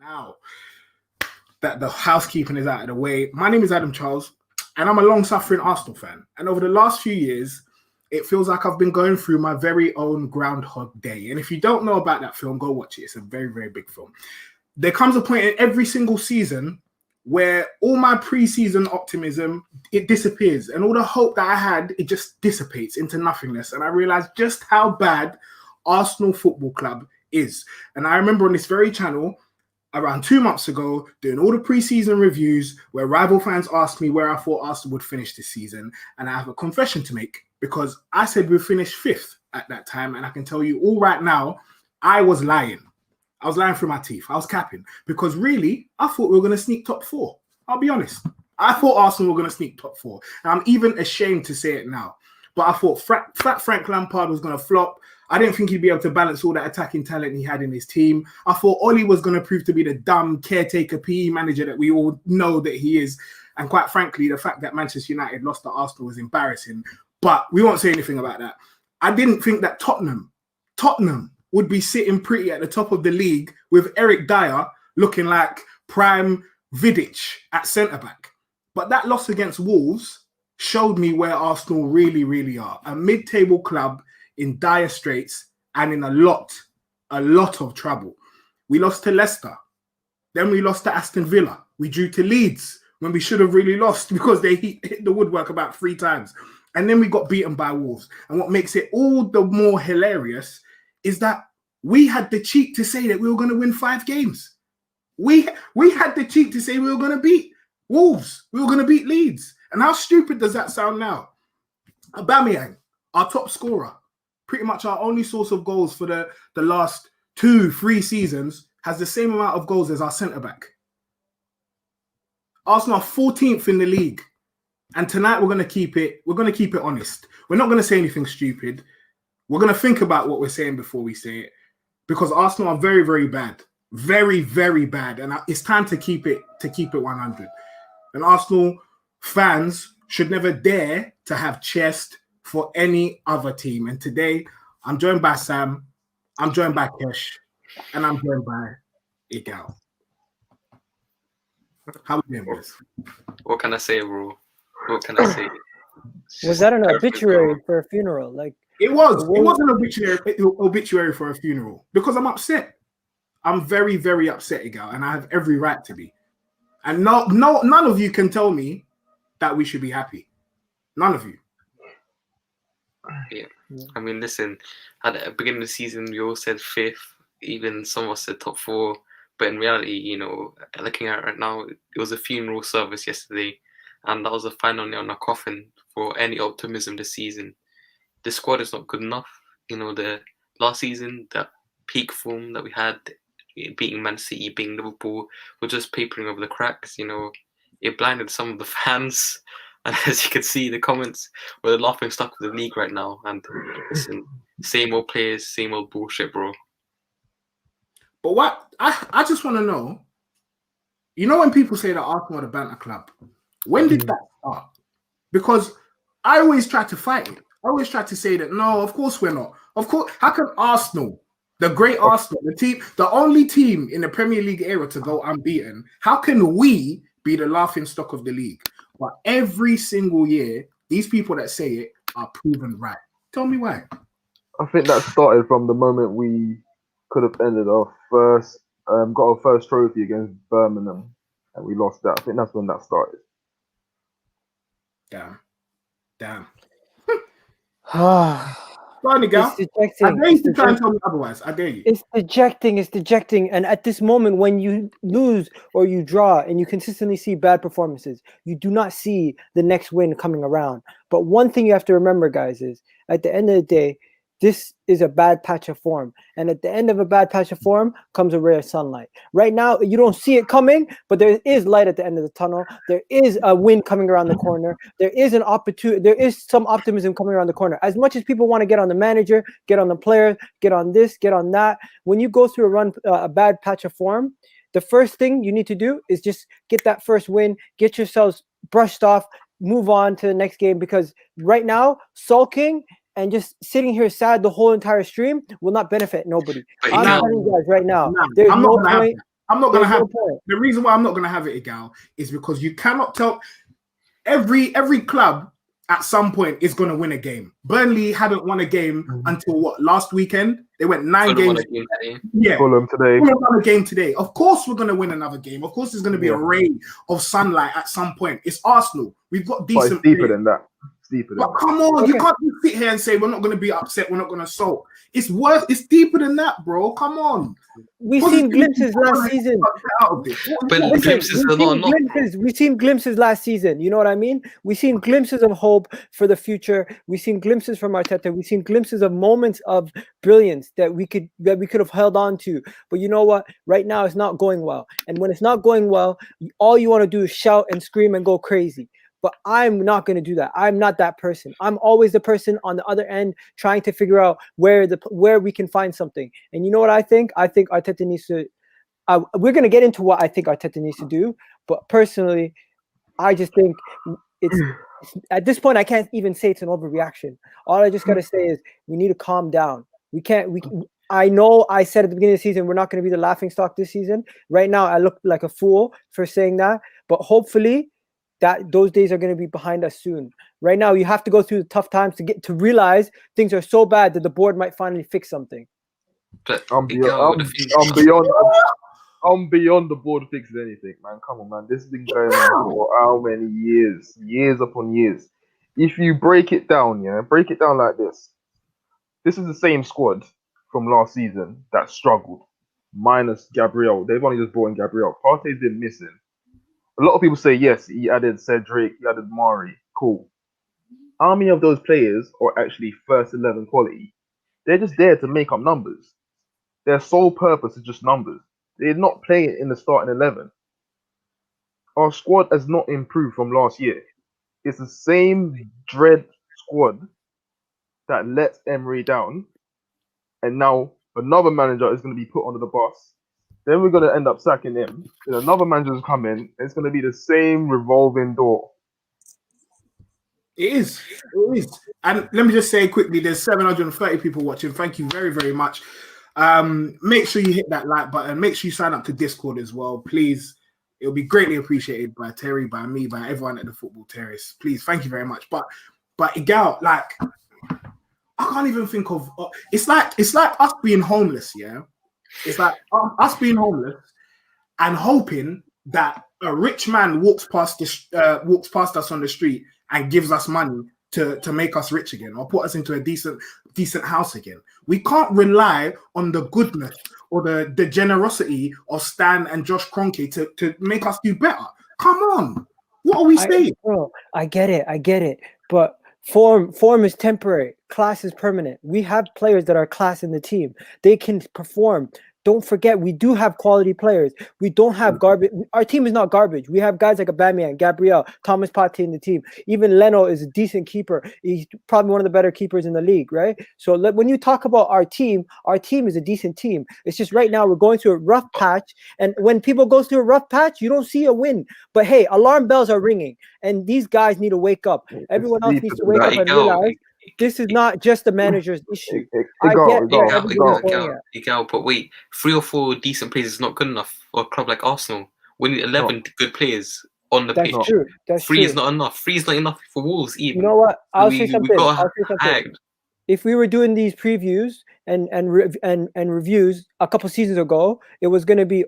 Now that the housekeeping is out of the way, my name is Adam Charles, and I'm a long-suffering Arsenal fan. And over the last few years, it feels like I've been going through my very own Groundhog Day. And if you don't know about that film, go watch it. It's a very, very big film. There comes a point in every single season where all my pre-season optimism, it disappears. And all the hope that I had, it just dissipates into nothingness. And I realized just how bad Arsenal Football Club is. And I remember on this very channel, around 2 months ago, doing all the pre-season reviews where rival fans asked me where I thought Arsenal would finish this season. And I have a confession to make because I said we'd finish 5th at that time. And I can tell you all right now, I was lying. I was lying through my teeth. I was capping because really, I thought we were going to sneak top 4. I'll be honest. I thought Arsenal were going to sneak top 4. And I'm even ashamed to say it now. But I thought Fat Frank Lampard was going to flop. I didn't think he'd be able to balance all that attacking talent he had in his team. I thought Oli was going to prove to be the dumb caretaker PE manager that we all know that he is. And quite frankly, the fact that Manchester United lost to Arsenal was embarrassing. But we won't say anything about that. I didn't think that Tottenham would be sitting pretty at the top of the league with Eric Dyer looking like prime Vidic at centre-back. But that loss against Wolves showed me where Arsenal really, really are. A mid-table club in dire straits and in a lot of trouble. We lost to Leicester. Then we lost to Aston Villa. We drew to Leeds when we should have really lost because they hit the woodwork about 3 times. And then we got beaten by Wolves. And what makes it all the more hilarious is that we had the cheek to say that we were going to win 5 games. We had the cheek to say we were going to beat Wolves. We were going to beat Leeds. And how stupid does that sound now? Aubameyang, our top scorer, pretty much our only source of goals for the last 2-3 seasons, has the same amount of goals as our centre-back. Arsenal are 14th in the league. And tonight we're going to keep it honest. We're not going to say anything stupid. We're going to think about what we're saying before we say it. Because Arsenal are very, very bad. Very, very bad. And it's time to keep it 100. And Arsenal fans should never dare to have chest for any other team. And today, I'm joined by Sam, I'm joined by Kesh, and I'm joined by Egal. How are we doing, boys? What can I say, bro? What can I say? Was that an obituary for a funeral? Like it was an obituary for a funeral because I'm upset. I'm very, very upset, Egal, and I have every right to be. And none of you can tell me that we should be happy. None of you. Yeah. I mean, listen, at the beginning of the season, we all said 5th, even some of us said top 4. But in reality, looking at it right now, it was a funeral service yesterday, and that was the final nail in our coffin for any optimism this season. The squad is not good enough. The last season, that peak form that we had, beating Man City, beating Liverpool, were just papering over the cracks. It blinded some of the fans. And as you can see, the comments were the laughing stock of the league right now. And listen, same old players, same old bullshit, bro. But what I just want to know, when people say that Arsenal are the banter club, when did that start? Because I always try to fight it. I always try to say that, no, of course we're not. Of course, how can Arsenal, the great Arsenal, the only team in the Premier League era to go unbeaten, how can we be the laughing stock of the league? But every single year, these people that say it are proven right. Tell me why. I think that started from the moment we could have ended our first, got our first trophy against Birmingham, and we lost that. I think that's when that started. Damn. Go on, Egal. I dare you to try and tell me otherwise. I dare you. It's dejecting. And at this moment, when you lose or you draw and you consistently see bad performances, you do not see the next win coming around. But one thing you have to remember, guys, is at the end of the day, this is a bad patch of form. And at the end of a bad patch of form comes a ray of sunlight. Right now, you don't see it coming, but there is light at the end of the tunnel. There is a wind coming around the corner. There is an opportunity. There is some optimism coming around the corner. As much as people want to get on the manager, get on the players, get on this, get on that, when you go through a bad patch of form, the first thing you need to do is just get that first win, get yourselves brushed off, move on to the next game, because right now, sulking and just sitting here sad the whole entire stream will not benefit nobody. I'm telling you guys right now, there's no point. I'm not gonna There's no have point. the reason why I'm not gonna have it, Egal, is because you cannot tell every club at some point is gonna win a game. Burnley hadn't won a game until what, last weekend? They went 9 Fulham won games. a game today. Yeah. Fulham today. We're gonna win a game today. Of course, we're gonna win another game. Of course, there's gonna be a ray of sunlight at some point. It's Arsenal. We've got But it's decent deeper players. than that. It's deeper than But that. come on, Okay. you can't just sit here and say we're not gonna be upset. We're not gonna sulk. It's deeper than that, bro. Come on. We've seen glimpses last season. Out of this. But Listen, glimpses we've are not seen enough. glimpses. We've seen glimpses last season. You know what I mean? We've seen glimpses of hope for the future. We've seen glimpses from Arteta. We've seen glimpses of moments of brilliance that we could have held on to. But you know what? Right now, it's not going well. And when it's not going well, all you want to do is shout and scream and go crazy. But I'm not going to do that. I'm not that person. I'm always the person on the other end trying to figure out where we can find something. And you know what I think? I think Arteta needs to. We're going to get into what I think Arteta needs to do. But personally, I just think it's at this point I can't even say it's an overreaction. All I just got to say is we need to calm down. We can't. I know I said at the beginning of the season we're not going to be the laughingstock this season. Right now, I look like a fool for saying that. But hopefully, that those days are going to be behind us soon. Right now, you have to go through the tough times to realize things are so bad that the board might finally fix something. But I'm Egal, beyond the board fixing anything, man. Come on, man. This has been going on for how many years? Years upon years. If you break it down like this. This is the same squad from last season that struggled, minus Gabriel. They've only just brought in Gabriel. Partey's been missing. A lot of people say, yes, he added Cedric, he added Mari. Cool. How many of those players are actually first 11 quality? They're just there to make up numbers. Their sole purpose is just numbers. They're not playing in the starting 11. Our squad has not improved from last year. It's the same dread squad that lets Emery down. And now another manager is going to be put under the bus. Then we're going to end up sacking him. Then another manager's come in. It's going to be the same revolving door. It is. And let me just say quickly, there's 730 people watching. Thank you very, very much. Make sure you hit that like button. Make sure you sign up to Discord as well, please. It'll be greatly appreciated by Terry, by me, by everyone at the Football Terrace. Please, thank you very much. But Egal, like, I can't even think of. It's like us being homeless, yeah. It's like us being homeless and hoping that a rich man walks past us on the street and gives us money to make us rich again or put us into a decent house again. We can't rely on the goodness or the generosity of Stan and Josh Kroenke to make us do better. Come on, what are we saying? I get it, but form is temporary, class is permanent. We have players that are class in the team. They can perform. Don't forget, we do have quality players. We don't have garbage. Our team is not garbage. We have guys like Aubameyang, Gabriel, Thomas Partey in the team. Even Leno is a decent keeper. He's probably one of the better keepers in the league, right? So when you talk about our team is a decent team. It's just right now we're going through a rough patch. And when people go through a rough patch, you don't see a win. But hey, alarm bells are ringing. And these guys need to wake up. Everyone else needs to wake up and realize this is not just the manager's issue. Egal, but wait, 3 or 4 decent players is not good enough for a club like Arsenal. We need 11 good players on the pitch. True. That's 3 true. is not enough. 3 is not enough for Wolves even. You know what? I'll say something. If we were doing these previews and reviews a couple seasons ago, it was going to be,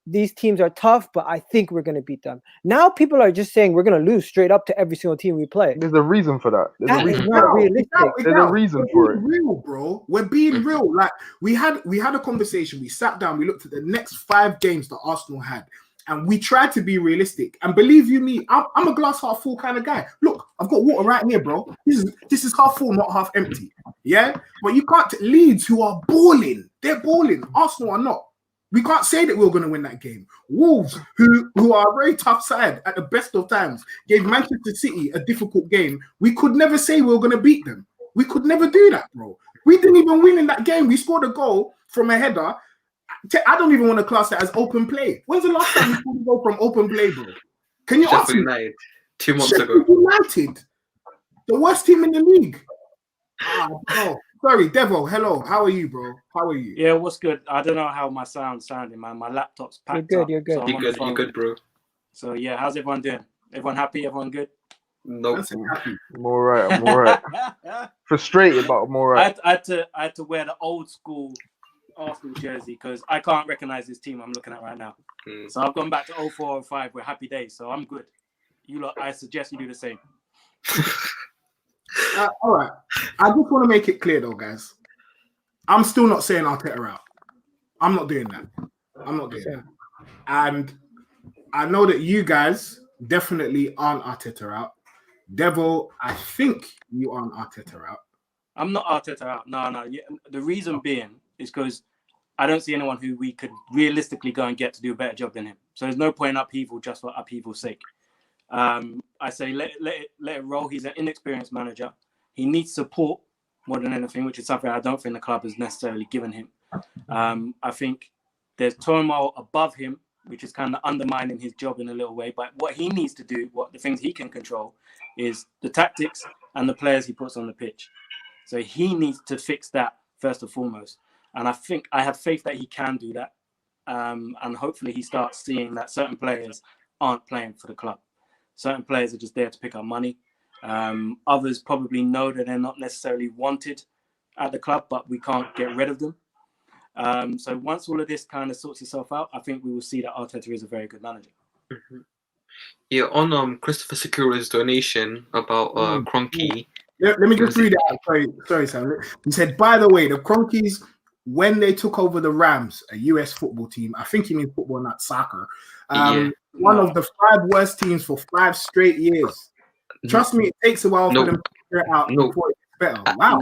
these teams are tough, but I think we're going to beat them. Now people are just saying we're going to lose straight up to every single team we play. There's a reason for that. That is not realistic. There's a reason for it. Real, bro. We're being real. Like we had a conversation. We sat down. We looked at the next 5 games that Arsenal had, and we tried to be realistic. And believe you me, I'm a glass half full kind of guy. Look, I've got water right here, bro. This is half full, not half empty. Yeah, but you can't. Leeds, who are balling, they're balling. Arsenal are not. We can't say that we're going to win that game. Wolves, who are a very tough side at the best of times, gave Manchester City a difficult game. We could never say we were going to beat them. We could never do that, bro. We didn't even win in that game. We scored a goal from a header. I don't even want to class that as open play. When's the last time we scored a goal from open play, bro? Can you ask me? United, 2 months Sheffield ago. United, the worst team in the league. Bro. Sorry, Devo. Hello. How are you, bro? How are you? Yeah, what's good? I don't know how my sound's sounding, man. My laptop's packed good, up. you're good. So I'm on the You phone. good, bro? So yeah, how's everyone doing? Everyone happy? Everyone good? Nope. That's happy. I'm all right. I'm all right. Frustrated, but I'm all right. I had to wear the old school Arsenal jersey because I can't recognize this team I'm looking at right now. So I've gone back to 04, 05 with happy days. So I'm good. You lot, I suggest you do the same. All right. I just want to make it clear, though, guys. I'm still not saying Arteta out. I'm not doing that. I'm not doing that. And I know that you guys definitely aren't Arteta out. Devil, I think you aren't Arteta out. I'm not Arteta out. No. Yeah, the reason being is because I don't see anyone who we could realistically go and get to do a better job than him. So there's no point in upheaval just for upheaval's sake. I say let it roll. He's an inexperienced manager. He needs support more than anything, which is something I don't think the club has necessarily given him. I think there's turmoil above him, which is kind of undermining his job in a little way. But what he needs to do, what the things he can control, is the tactics and the players he puts on the pitch. So he needs to fix that first and foremost. And I have faith that he can do that. And hopefully he starts seeing that certain players aren't playing for the club. Certain players are just there to pick up money. Others probably know that they're not necessarily wanted at the club, but we can't get rid of them. So once all of this kind of sorts itself out, I think we will see that Arteta is a very good manager. Mm-hmm. Yeah, on Christopher Secura's donation about Kroenke. Let me just read it out. Sorry, Sam. He said, by the way, the Kroenkes, when they took over the Rams, a US football team, I think he means football, not soccer, one of the 5 worst teams for 5 straight years. Trust me, it takes a while for them to figure it out before it's better. Wow.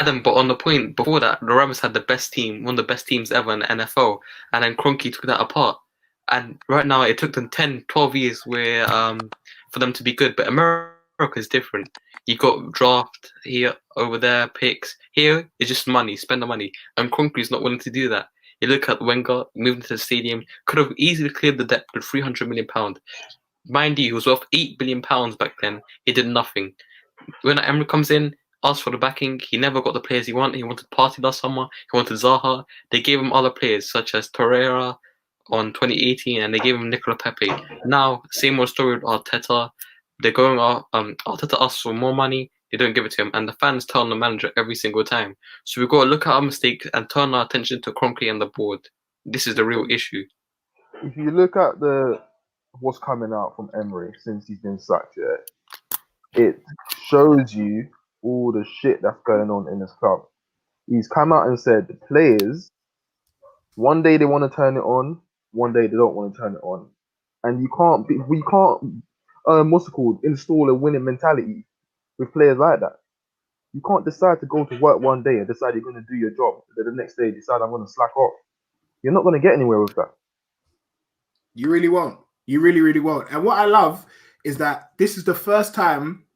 Adam, but on the point before that, the Rams had the best team, one of the best teams ever in the NFL, and then Kroenke took that apart. And right now, it took them 10, 12 years for them to be good. But America is different. You got draft here, over there, picks. Here, it's just money, spend the money. And Kroenke is not willing to do that. You look at Wenger, moving to the stadium, could have easily cleared the debt with £300 million. Mind you, he was worth £8 billion back then. He did nothing. When Emery comes in, asked for the backing, he never got the players he wanted. He wanted Partey last summer, he wanted Zaha. They gave him other players, such as Terrace on 2018, and they gave him Nicola Pepe. Now, same old story with Arteta. They're going Arteta asks for more money, they don't give it to him, and the fans tell the manager every single time. So we've got to look at our mistakes and turn our attention to Kroenke and the board. This is the real issue. If you look at what's coming out from Emery since he's been sacked, it shows you all the shit that's going on in this club. He's come out and said the players, one day they want to turn it on, one day they don't want to turn it on, and we can't install a winning mentality with players like that. You can't decide to go to work one day and decide you're going to do your job, and then the next day decide I'm going to slack off. You're not going to get anywhere with that. You really won't. You really, really won't. And what I love is that this is the first time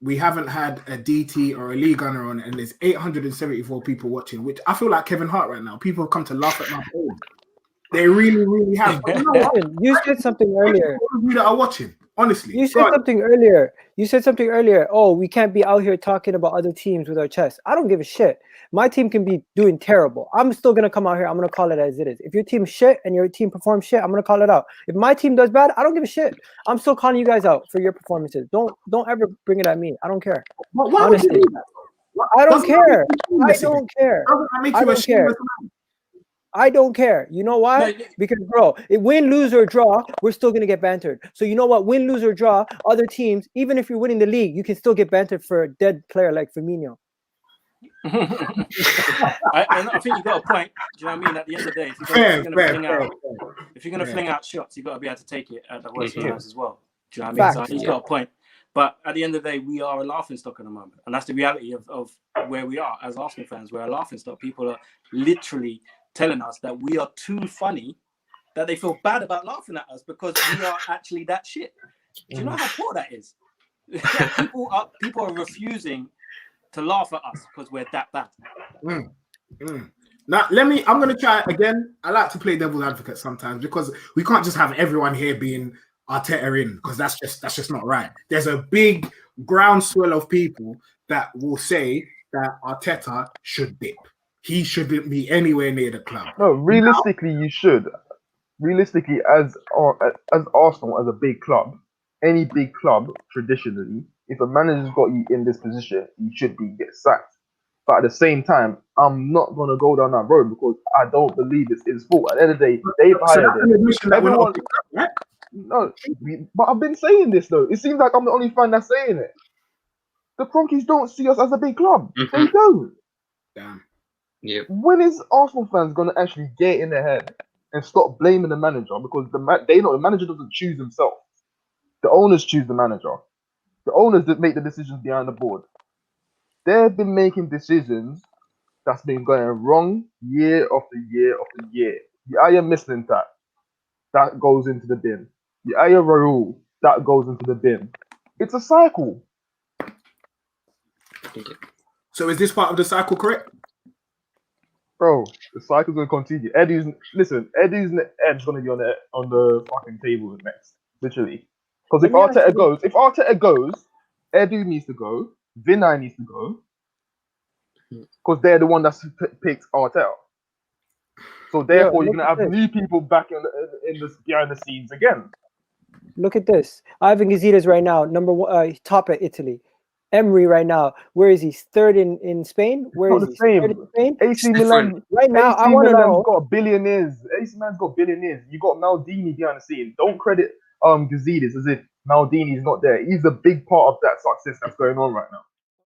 we haven't had a DT or a league gunner on, and there's 874 people watching, which I feel like Kevin Hart right now. People have come to laugh at my phone. They really, really have. But you know what? You said something earlier. All of you that are watching, honestly. You said something earlier. You said something earlier. Oh, we can't be out here talking about other teams with our chest. I don't give a shit. My team can be doing terrible. I'm still going to come out here. I'm going to call it as it is. If your team shit and your team performs shit, I'm going to call it out. If my team does bad, I don't give a shit. I'm still calling you guys out for your performances. Don't ever bring it at me. I don't care. Why would you do that? I don't care. I don't care. I don't care. I don't care. You know why? Because, bro, win, lose, or draw, we're still going to get bantered. So you know what? Win, lose, or draw, other teams, even if you're winning the league, you can still get bantered for a dead player like Firmino. I think you got a point. Do you know what I mean? At the end of the day, if you're going to fling out shots, you've got to be able to take it at the worst times as well. Do you know what I mean? So I think you got a point. But at the end of the day, we are a laughingstock at the moment. And that's the reality of where we are as Arsenal fans. We're a laughingstock. People are literally telling us that we are too funny, that they feel bad about laughing at us because we are actually that shit. Do you know how poor that is? People are refusing to laugh at us because we're that bad. Now, I'm going to try again. I like to play devil's advocate sometimes because we can't just have everyone here being Arteta in, because that's just not right. There's a big groundswell of people that will say that Arteta should dip. He shouldn't be anywhere near the club. No, realistically, you should. Realistically, as Arsenal, as a big club, any big club traditionally, if a manager's got you in this position, you should get sacked. But at the same time, I'm not gonna go down that road because I don't believe it's his fault. At the end of the day, they've So hired that's an him. admission that we're not Everyone, picking up, right? no, but I've been saying this though. It seems like I'm the only fan that's saying it. The Cronkies don't see us as a big club. They don't. Damn. Yep. When is Arsenal fans gonna actually get in their head and stop blaming the manager? Because they know the manager doesn't choose himself. The owners choose the manager. The owners that make the decisions behind the board. They've been making decisions that's been going wrong year after year after year. The Aya Mislintat, that goes into the bin. The Aya Raul, that goes into the bin. It's a cycle. So is this part of the cycle correct? Bro, the cycle's gonna continue. Eddie's gonna be on the fucking table next, literally. Because if Let me ask you- Arteta goes, Edu needs to go, Vinay needs to go, because they're the one that's picked Arteta. So therefore, you're look gonna at have this. new people back in the behind the scenes again. Look at this. Ivan Gazidis right now, number one, top at Italy. Emery right now, where is he? Third in Spain? Where Not is the he? same. Third in Spain? AC It's Milan. Right now, AC I want to Milan's know. got billionaires. AC Milan's got billionaires. You got Maldini behind the scenes. Don't credit Gazidis as if Maldini's not there. He's a big part of that success that's going on right now.